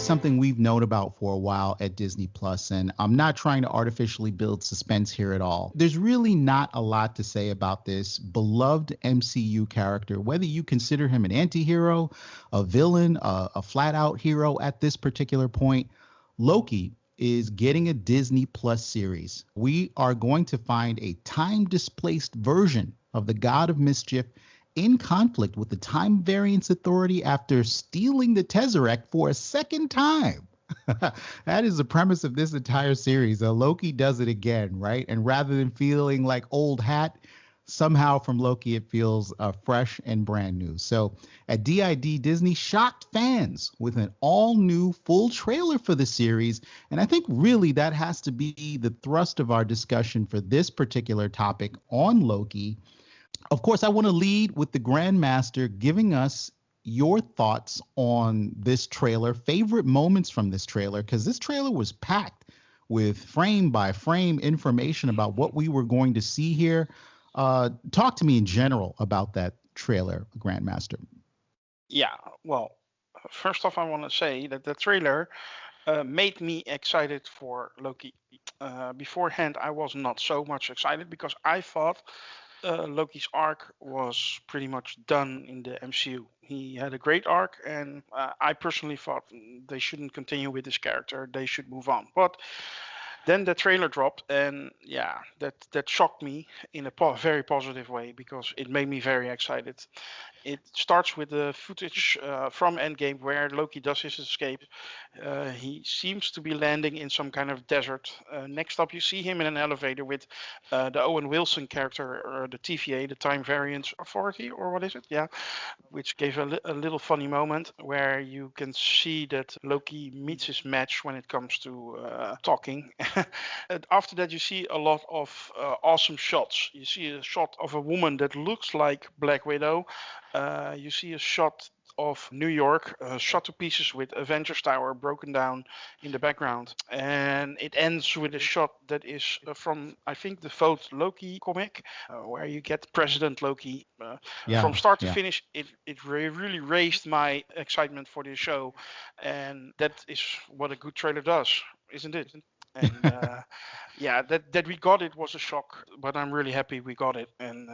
something we've known about for a while at Disney Plus, and I'm not trying to artificially build suspense here at all. There's really not a lot to say about this beloved MCU character, whether you consider him an anti-hero, a villain, a flat-out hero at this particular point. Loki is getting a Disney Plus series. We are going to find a time-displaced version of the God of Mischief in conflict with the Time Variance Authority after stealing the Tesseract for a second time. That is the premise of this entire series. Loki does it again, right? And rather than feeling like old hat, somehow from Loki it feels fresh and brand new. So at DID, Disney shocked fans with an all-new full trailer for the series. And I think really that has to be the thrust of our discussion for this particular topic on Loki. Of course, I want to lead with the Grandmaster giving us your thoughts on this trailer, favorite moments from this trailer, because this trailer was packed with frame by frame information about what we were going to see here. Talk to me in general about that trailer, Grandmaster. Yeah, well, first off, I want to say that the trailer made me excited for Loki. Beforehand, I was not so much excited because I thought Loki's arc was pretty much done in the MCU. He had a great arc, and I personally thought they shouldn't continue with this character. They should move on. But then the trailer dropped, and yeah, that shocked me in a very positive way because it made me very excited. It starts with the footage from Endgame where Loki does his escape. He seems to be landing in some kind of desert. Next up, you see him in an elevator with the Owen Wilson character, or the TVA, the Time Variance Authority, or what is it? Yeah, which gave a little funny moment where you can see that Loki meets his match when it comes to talking. And after that, you see a lot of awesome shots. You see a shot of a woman that looks like Black Widow. You see a shot of New York, shot to pieces with Avengers Tower broken down in the background. And it ends with a shot that is from, I think, the Vote Loki comic, where you get President Loki. From start to finish, it really raised my excitement for this show. And that is what a good trailer does, isn't it? And yeah, that we got it was a shock, but I'm really happy we got it. And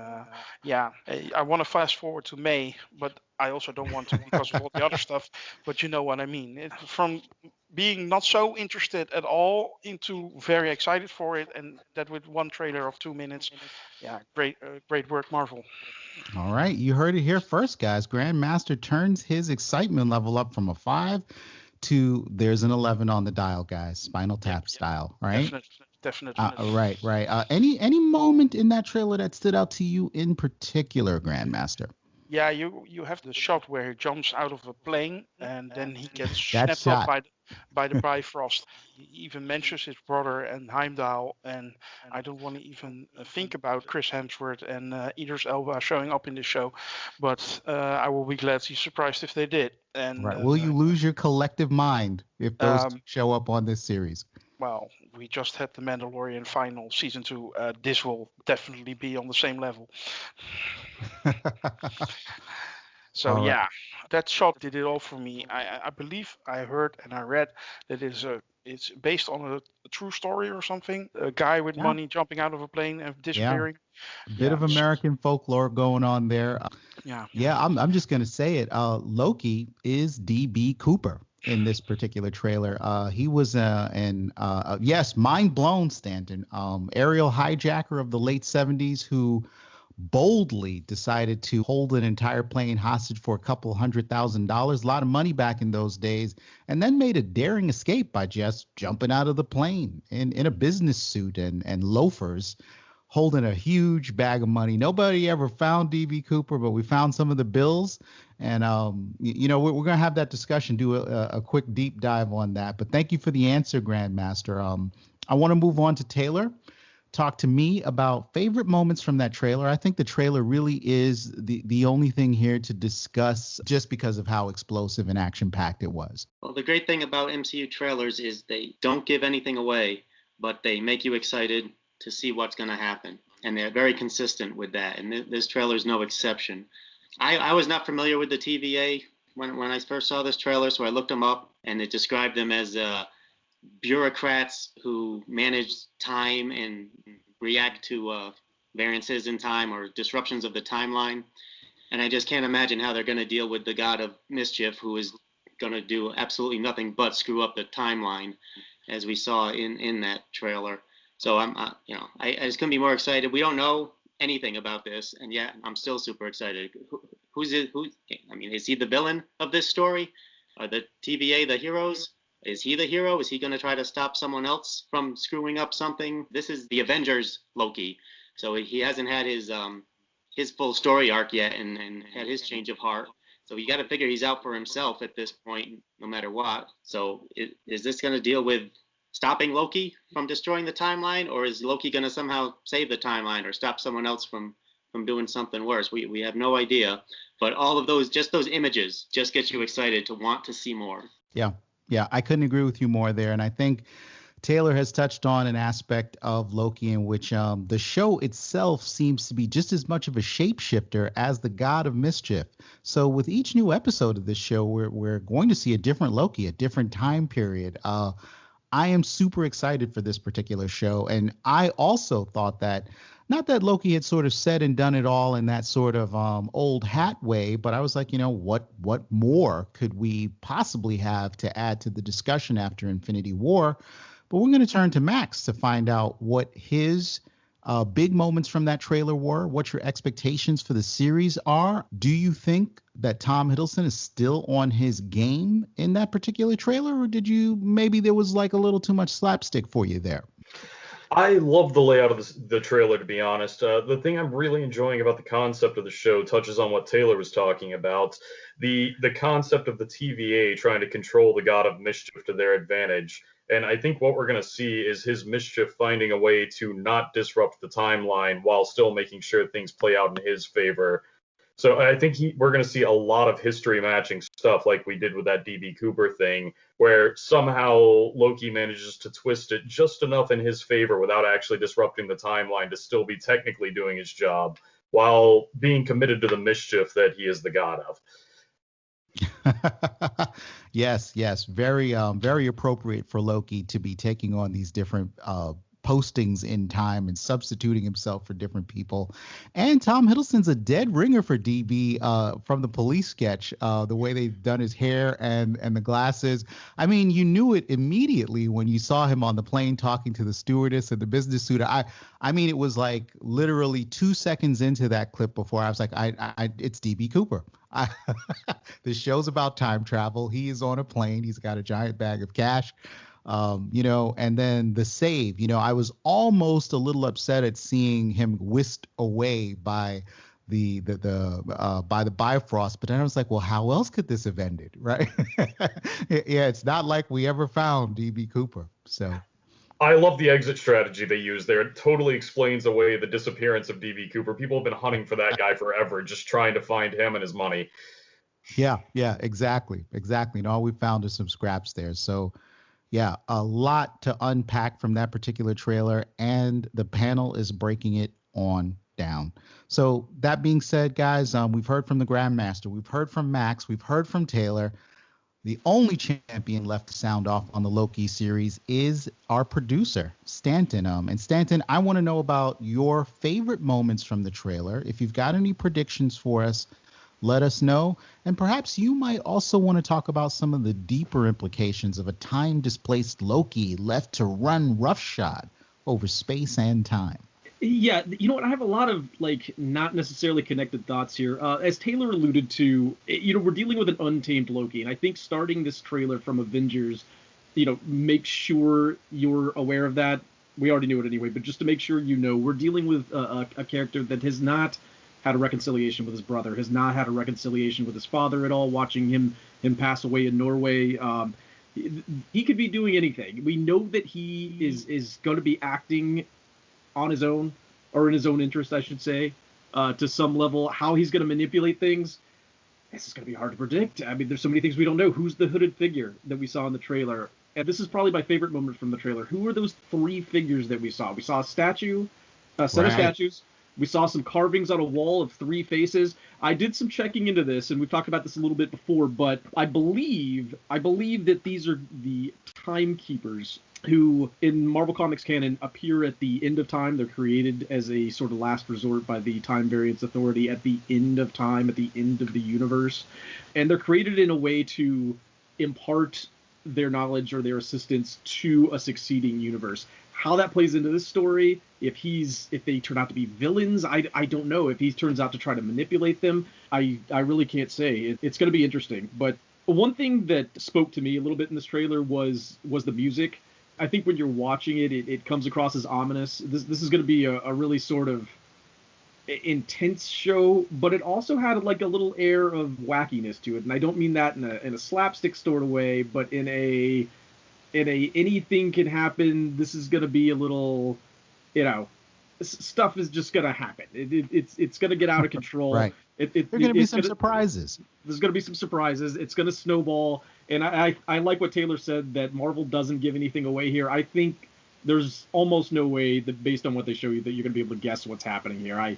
yeah, I want to fast forward to May, but I also don't want to because of all the other stuff. But you know what I mean. From being not so interested at all into very excited for it, and that with one trailer of 2 minutes. Yeah, great work, Marvel. All right, you heard it here first, guys. Grandmaster turns his excitement level up from a 5 to there's an 11 on the dial, guys. Spinal Tap style, right? Definitely. Right. Any moment in that trailer that stood out to you in particular, Grandmaster? Yeah, you have the shot where he jumps out of a plane and then he gets snapped up by the Bifrost. He even mentions his brother and Heimdall, and I don't want to even think about Chris Hemsworth and Idris Elba showing up in the show, but I will be glad he's surprised if they did. And right, will you lose your collective mind if those two show up on this series? Well, we just had the Mandalorian final season 2. This will definitely be on the same level. So right. Yeah, that shot did it all for me. I believe I heard and I read that it's based on a true story or something. A guy with money jumping out of a plane and disappearing. A bit of American folklore going on there. I'm just gonna say it. Loki is DB Cooper in this particular trailer. He was mind blown, Stanton, aerial hijacker of the late 70s who boldly decided to hold an entire plane hostage for a couple $100,000, a lot of money back in those days, and then made a daring escape by just jumping out of the plane in a business suit and loafers, holding a huge bag of money. Nobody ever found DB Cooper, but we found some of the bills. And, we're going to have that discussion, do a quick deep dive on that. But thank you for the answer, Grandmaster. I want to move on to Taylor. Talk to me about favorite moments from that trailer. I think the trailer really is the only thing here to discuss just because of how explosive and action-packed it was. Well, the great thing about MCU trailers is they don't give anything away, but they make you excited to see what's going to happen. And they're very consistent with that. And this trailer is no exception. I was not familiar with the TVA. when I first saw this trailer, so I looked them up, and it described them as bureaucrats who manage time and react to variances in time or disruptions of the timeline. And I just can't imagine how they're going to deal with the god of mischief, who is going to do absolutely nothing but screw up the timeline, as we saw in that trailer. So I just couldn't be more excited. We don't know anything about this, and yet I'm still super excited. Who's it? I mean, is he the villain of this story? Are the TVA the heroes? Is he the hero? Is he going to try to stop someone else from screwing up something? This is the Avengers Loki, so he hasn't had his full story arc yet, and had his change of heart. So you got to figure he's out for himself at this point, no matter what. So is this going to deal with stopping Loki from destroying the timeline, or is Loki going to somehow save the timeline or stop someone else from doing something worse? We have no idea. But all of those images just get you excited to want to see more. Yeah, I couldn't agree with you more there. And I think Taylor has touched on an aspect of Loki in which the show itself seems to be just as much of a shapeshifter as the god of mischief. So with each new episode of this show, we're going to see a different Loki, a different time period. I am super excited for this particular show. And I also thought that, not that Loki had sort of said and done it all in that sort of old hat way, but I was like, what more could we possibly have to add to the discussion after Infinity War? But we're going to turn to Max to find out what his big moments from that trailer were, what your expectations for the series are. Do you think that Tom Hiddleston is still on his game in that particular trailer, or maybe there was like a little too much slapstick for you there? I love the layout of the trailer, to be honest. The thing I'm really enjoying about the concept of the show touches on what Taylor was talking about. The concept of the TVA trying to control the god of mischief to their advantage. And I think what we're going to see is his mischief finding a way to not disrupt the timeline while still making sure things play out in his favor. So I think we're going to see a lot of history matching stuff like we did with that DB Cooper thing, where somehow Loki manages to twist it just enough in his favor without actually disrupting the timeline to still be technically doing his job while being committed to the mischief that he is the god of. Yes. Very appropriate for Loki to be taking on these different postings in time and substituting himself for different people. And Tom Hiddleston's a dead ringer for DB from the police sketch, the way they've done his hair and the glasses. I mean, you knew it immediately when you saw him on the plane talking to the stewardess and the business suit. I mean, it was like literally 2 seconds into that clip before I was like, it's DB Cooper. This show's about time travel. He is on a plane. He's got a giant bag of cash. And then the save, I was almost a little upset at seeing him whisked away by the Bifrost, but then I was like, well, how else could this have ended, right? Yeah, it's not like we ever found DB Cooper. So I love the exit strategy they use there. It totally explains away the disappearance of DB Cooper. People have been hunting for that guy forever, just trying to find him and his money. Yeah, exactly. And all we found is some scraps there. So yeah, a lot to unpack from that particular trailer, and the panel is breaking it on down. So that being said, guys, we've heard from the Grandmaster, we've heard from Max, we've heard from Taylor. The only champion left to sound off on the Loki series is our producer, Stanton. And Stanton, I want to know about your favorite moments from the trailer. If you've got any predictions for us, let us know. And perhaps you might also want to talk about some of the deeper implications of a time-displaced Loki left to run roughshod over space and time. Yeah, you know what? I have a lot of, not necessarily connected thoughts here. As Taylor alluded to, we're dealing with an untamed Loki. And I think starting this trailer from Avengers, make sure you're aware of that. We already knew it anyway, but just to make sure we're dealing with a character that has not had a reconciliation with his brother, has not had a reconciliation with his father at all, watching him pass away in Norway. He could be doing anything. We know that he is going to be acting on his own, or in his own interest, I should say, to some level. How he's going to manipulate things, this is going to be hard to predict. I mean, there's so many things we don't know. Who's the hooded figure that we saw in the trailer? And this is probably my favorite moment from the trailer. Who are those three figures that we saw? We saw a statue, a set of statues, We saw some carvings on a wall of 3 faces. I did some checking into this, and we've talked about this a little bit before, but I believe that these are the timekeepers who, in Marvel Comics canon, appear at the end of time. They're created as a sort of last resort by the Time Variance Authority at the end of time, at the end of the universe. And they're created in a way to impart their knowledge or their assistance to a succeeding universe. How that plays into this story, if they turn out to be villains, I don't know. If he turns out to try to manipulate them, I really can't say. It's going to be interesting. But one thing that spoke to me a little bit in this trailer was the music. I think when you're watching it comes across as ominous. This is going to be a really sort of intense show, but it also had like a little air of wackiness to it. And I don't mean that in a slapstick sort of way, but in a anything can happen. This is going to be a little, stuff is just going to happen. It's going to get out of control. Right. There are going to be some surprises. There's going to be some surprises. It's going to snowball. And I like what Taylor said, that Marvel doesn't give anything away here. I think there's almost no way that, based on what they show you, that you're going to be able to guess what's happening here.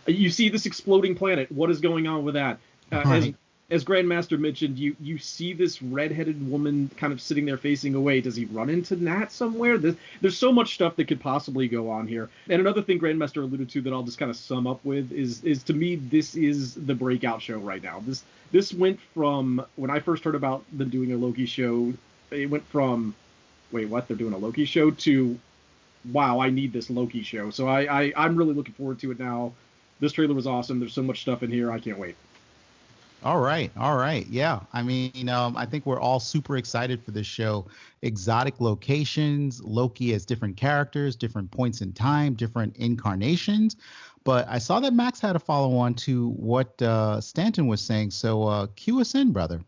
You see this exploding planet. What is going on with that? Right. As Grandmaster mentioned, you see this redheaded woman kind of sitting there facing away. Does he run into Nat somewhere? There's so much stuff that could possibly go on here. And another thing Grandmaster alluded to that I'll just kind of sum up with is to me, this is the breakout show right now. This went from, when I first heard about them doing a Loki show, it went from, wait, what? They're doing a Loki show to, wow, I need this Loki show. So I'm really looking forward to it now. This trailer was awesome. There's so much stuff in here. I can't wait. All right. Yeah. I mean, I think we're all super excited for this show. Exotic locations, Loki as different characters, different points in time, different incarnations. But I saw that Max had a follow-on to what Stanton was saying. So cue us in, brother.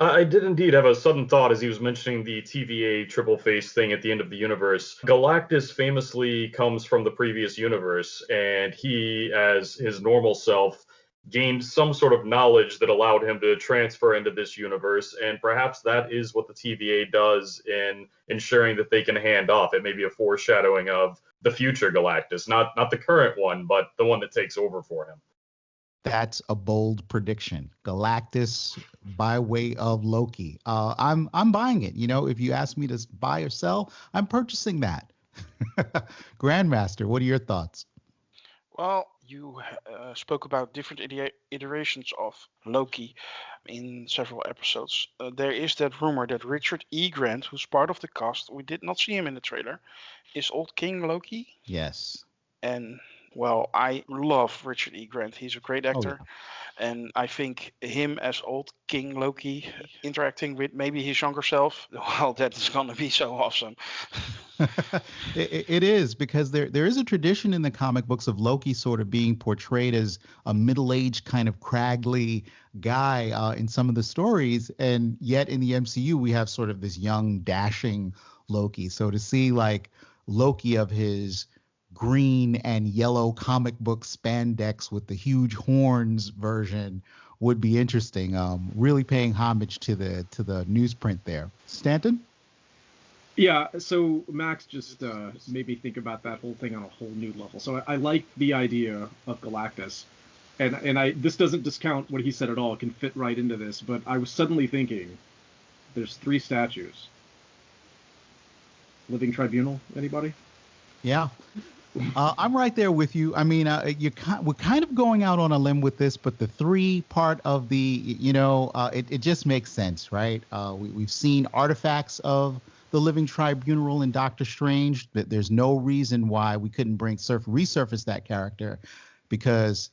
I did indeed have a sudden thought as he was mentioning the TVA triple face thing at the end of the universe. Galactus famously comes from the previous universe, and he, as his normal self, gained some sort of knowledge that allowed him to transfer into this universe, and perhaps that is what the TVA does in ensuring that they can hand off. It may be a foreshadowing of the future Galactus, not the current one, but the one that takes over for him. That's a bold prediction. Galactus by way of Loki. I'm buying it. If you ask me to buy or sell, I'm purchasing that. Grandmaster, what are your thoughts? Well, you spoke about different iterations of Loki in several episodes. There is that rumor that Richard E. Grant, who's part of the cast, we did not see him in the trailer, is old King Loki. Yes. And, well, I love Richard E. Grant. He's a great actor. Oh, yeah. And I think him as old King Loki interacting with maybe his younger self, well, that is going to be so awesome. It is, because there is a tradition in the comic books of Loki sort of being portrayed as a middle-aged kind of craggly guy in some of the stories, and yet in the MCU we have sort of this young, dashing Loki. So to see like Loki of his green and yellow comic book spandex with the huge horns version would be interesting. Really paying homage to the newsprint there. Stanton? Yeah, so Max just made me think about that whole thing on a whole new level. So I like the idea of Galactus, and this doesn't discount what he said at all. It can fit right into this, but I was suddenly thinking, there's 3 statues. Living Tribunal, anybody? Yeah. I'm right there with you. I mean, we're kind of going out on a limb with this, but the 3 part of the, it just makes sense, right? We've seen artifacts of the Living Tribunal in Doctor Strange. There's no reason why we couldn't resurface that character, because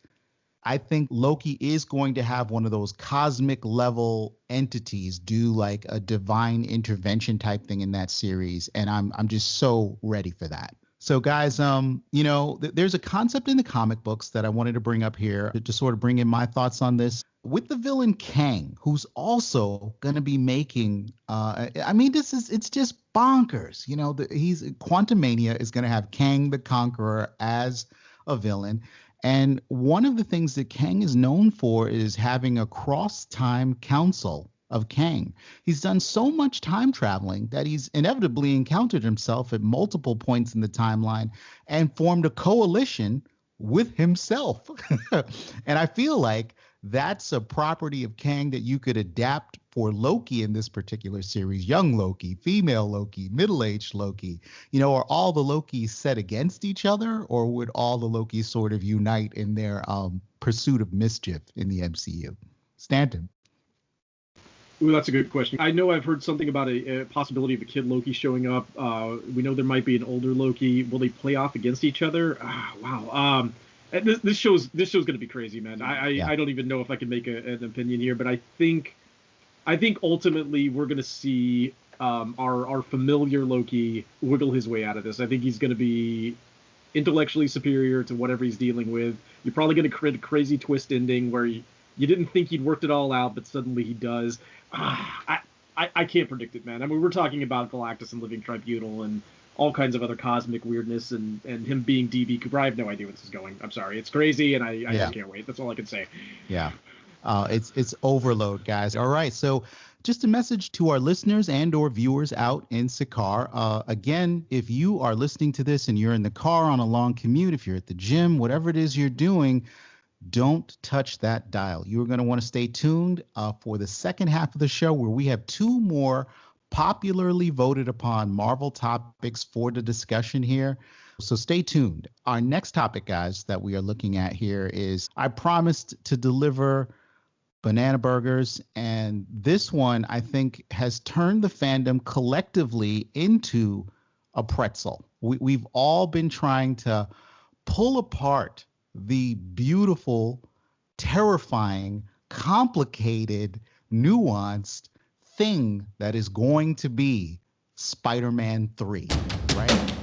I think Loki is going to have one of those cosmic level entities do like a divine intervention type thing in that series, and I'm just so ready for that. So guys, there's a concept in the comic books that I wanted to bring up here to sort of bring in my thoughts on this. With the villain Kang, who's also going to be making, it's just bonkers. Quantumania is going to have Kang the Conqueror as a villain. And one of the things that Kang is known for is having a cross-time council of Kang. He's done so much time traveling that he's inevitably encountered himself at multiple points in the timeline and formed a coalition with himself. And I feel like that's a property of Kang that you could adapt for Loki in this particular series. Young Loki, female Loki, middle-aged Loki. Are all the Lokis set against each other, or would all the Lokis sort of unite in their pursuit of mischief in the MCU? Stanton. Ooh, that's a good question. I know I've heard something about a possibility of a kid Loki showing up. We know there might be an older Loki. Will they play off against each other? Wow. This show's going to be crazy, man. I don't even know if I can make an opinion here, but I think ultimately we're going to see our familiar Loki wiggle his way out of this. I think he's going to be intellectually superior to whatever he's dealing with. You're probably going to create a crazy twist ending where you didn't think he'd worked it all out, but suddenly he does. I can't predict it, man. I mean, we're talking about Galactus and Living Tribunal and all kinds of other cosmic weirdness, and him being DB Cooper. I have no idea where this is going. I'm sorry. It's crazy, and I just can't wait. That's all I can say. Yeah. It's overload, guys. All right. So just a message to our listeners and or viewers out in Sakaar. Again, if you are listening to this and you're in the car on a long commute, if you're at the gym, whatever it is you're doing, don't touch that dial. You're going to want to stay tuned for the second half of the show, where we have two more popularly voted upon Marvel topics for the discussion here. So stay tuned. Our next topic, guys, that we are looking at here is, I promised to deliver banana burgers, and this one I think has turned the fandom collectively into a pretzel. We've all been trying to pull apart the beautiful, terrifying, complicated, nuanced thing that is going to be Spider-Man 3, right?